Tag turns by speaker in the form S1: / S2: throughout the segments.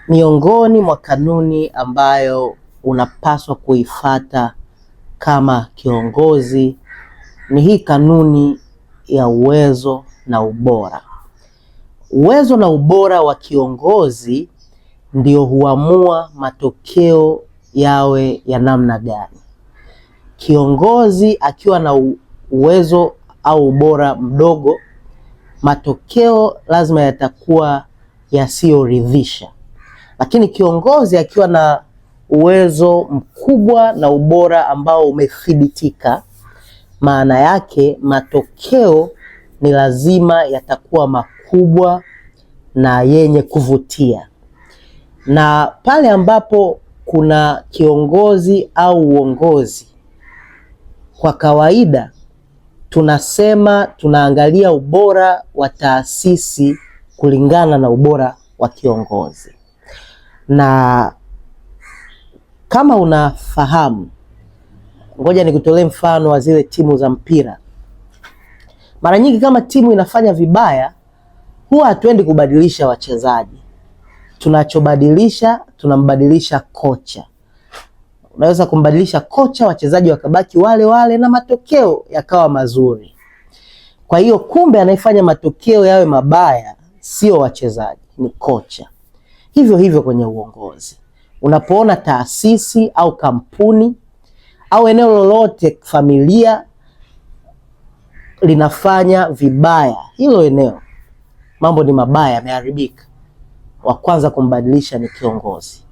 S1: Miongoni mwa kanuni ambayo unapaswa kuifuata kama kiongozi ni hii kanuni ya uwezo na ubora. Uwezo na ubora wa kiongozi ndio huamua matokeo yawe ya namna gani. Kiongozi akiwa na uwezo au ubora mdogo, matokeo lazima yatakuwa yasiyoridhisha. Lakini kiongozi akiwa na uwezo mkubwa na ubora ambao umethibitika, maana yake matokeo ni lazima yatakuwa makubwa na yenye kuvutia. Na pale ambapo kuna kiongozi au uongozi, kwa kawaida tunasema tunaangalia ubora wa taasisi kulingana na ubora wa kiongozi. Na kama unafahamu, ngoja nikutolee mfano wa zile timu za mpira. Mara nyingi kama timu inafanya vibaya, huwa hatuendi kubadilisha wachezaji. Tunambadilisha kocha. Unaweza kumbadilisha kocha, wachezaji wakabaki wale wale na matokeo yakawa mazuri. Kwa hiyo kumbe anayefanya matokeo yawe mabaya sio wachezaji, ni kocha. Hivyo hivyo kwenye uongozi. Unapoona taasisi au kampuni au eneo lolote, familia, linafanya vibaya, hilo eneo mambo ni mabaya, yameharibika, wa kwanza kumbadilisha ni kiongozi.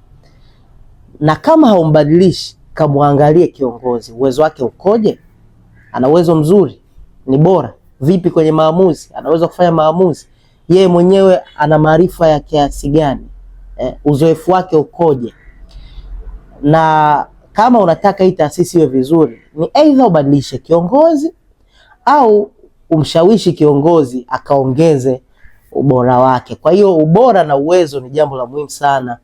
S1: Na kama haumbadilishi, kamwangalie kiongozi, uwezo wake ukoje? Ana uwezo mzuri? Ni bora? Vipi kwenye maamuzi? Anaweza kufanya maamuzi? Yeye mwenyewe ana maarifa ya kiasi gani? Uzoefu wake ukoje? Na kama unataka hii taasisi iwe vizuri, ni aidha ubadilishe kiongozi au umshawishi kiongozi akaongeze ubora wake. Kwa hiyo ubora na uwezo ni jambo la muhimu sana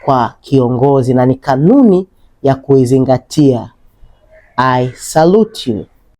S1: kwa kiongozi na ni kanuni ya kuizingatia. I salute you.